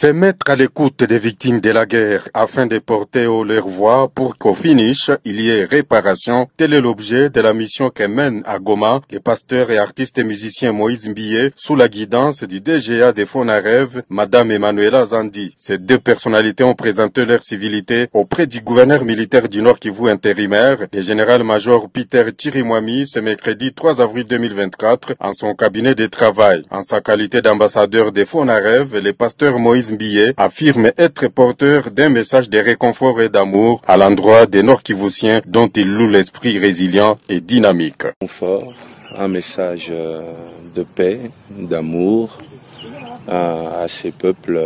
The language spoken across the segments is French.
Se mettre à l'écoute des victimes de la guerre afin de porter haut leur voix pour qu'au finish, il y ait réparation. Tel est l'objet de la mission que mène à Goma le pasteur et artiste et musicien Moïse Mbiye sous la guidance du DGA de Fonarev, Madame Emmanuela Zandi. Ces deux personnalités ont présenté leur civilité auprès du gouverneur militaire du Nord Kivu intérimaire, le général-major Peter Chirimwami, ce mercredi 3 avril 2024, en son cabinet de travail. En sa qualité d'ambassadeur de Fonarev, le pasteur Moïse Mbiye affirme être porteur d'un message de réconfort et d'amour à l'endroit des Nord-Kivusiens dont il loue l'esprit résilient et dynamique. Un message de paix, d'amour à ces peuples,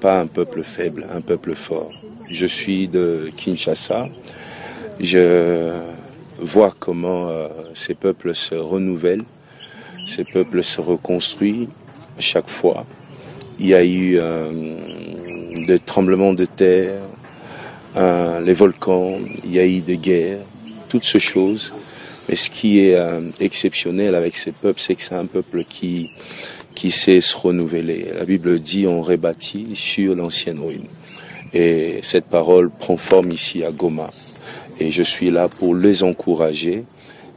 pas un peuple faible, un peuple fort. Je suis de Kinshasa, je vois comment ces peuples se renouvellent, ces peuples se reconstruisent à chaque fois. Il y a eu des tremblements de terre, les volcans, il y a eu des guerres, toutes ces choses. Mais ce qui est exceptionnel avec ces peuples, c'est que c'est un peuple qui sait se renouveler. La Bible dit on rebâtit sur l'ancienne ruine. Et cette parole prend forme ici à Goma. Et je suis là pour les encourager,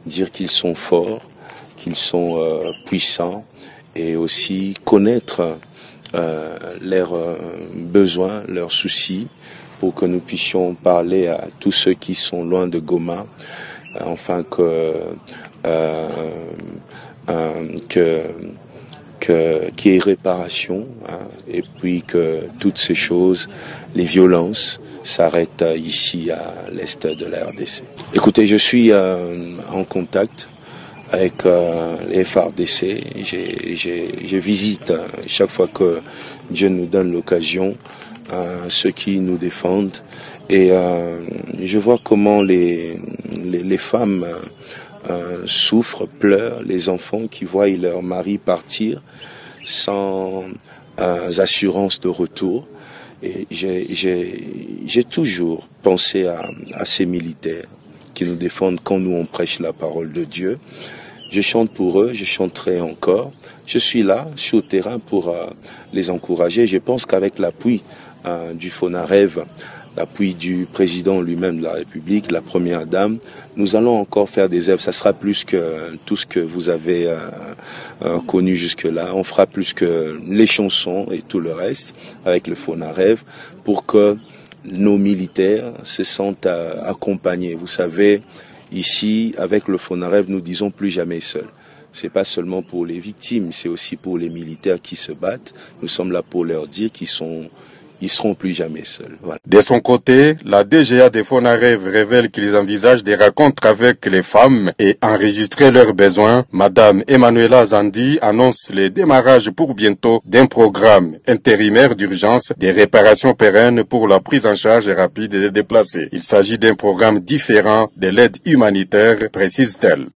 dire qu'ils sont forts, qu'ils sont puissants et aussi connaître leurs besoins, leurs soucis, pour que nous puissions parler à tous ceux qui sont loin de Goma, enfin qu'il y ait réparation, et puis que toutes ces choses, les violences, s'arrêtent ici à l'est de la RDC. Écoutez, je suis en contact avec les FARDC, je visite chaque fois que Dieu nous donne l'occasion ceux qui nous défendent et je vois comment les femmes souffrent, pleurent, les enfants qui voient leur mari partir sans assurance de retour. Et j'ai toujours pensé à ces militaires qui nous défendent quand nous on prêche la parole de Dieu. Je chante pour eux, je chanterai encore. Je suis là, je suis au terrain pour les encourager. Je pense qu'avec l'appui du Fonarev, l'appui du président lui-même de la République, la première dame, nous allons encore faire des œuvres. Ça sera plus que tout ce que vous avez connu jusque-là. On fera plus que les chansons et tout le reste avec le Fonarev pour que nos militaires se sentent accompagnés. Vous savez, ici, avec le Fonarev, nous disons plus jamais seul. C'est pas seulement pour les victimes, c'est aussi pour les militaires qui se battent. Nous sommes là pour leur dire qu'ils seront plus jamais seuls. Voilà. De son côté, la DGA de Fonarev révèle qu'ils envisagent des rencontres avec les femmes et enregistrer leurs besoins. Madame Emmanuela Zandi annonce le démarrage pour bientôt d'un programme intérimaire d'urgence des réparations pérennes pour la prise en charge rapide des déplacés. Il s'agit d'un programme différent de l'aide humanitaire, précise-t-elle.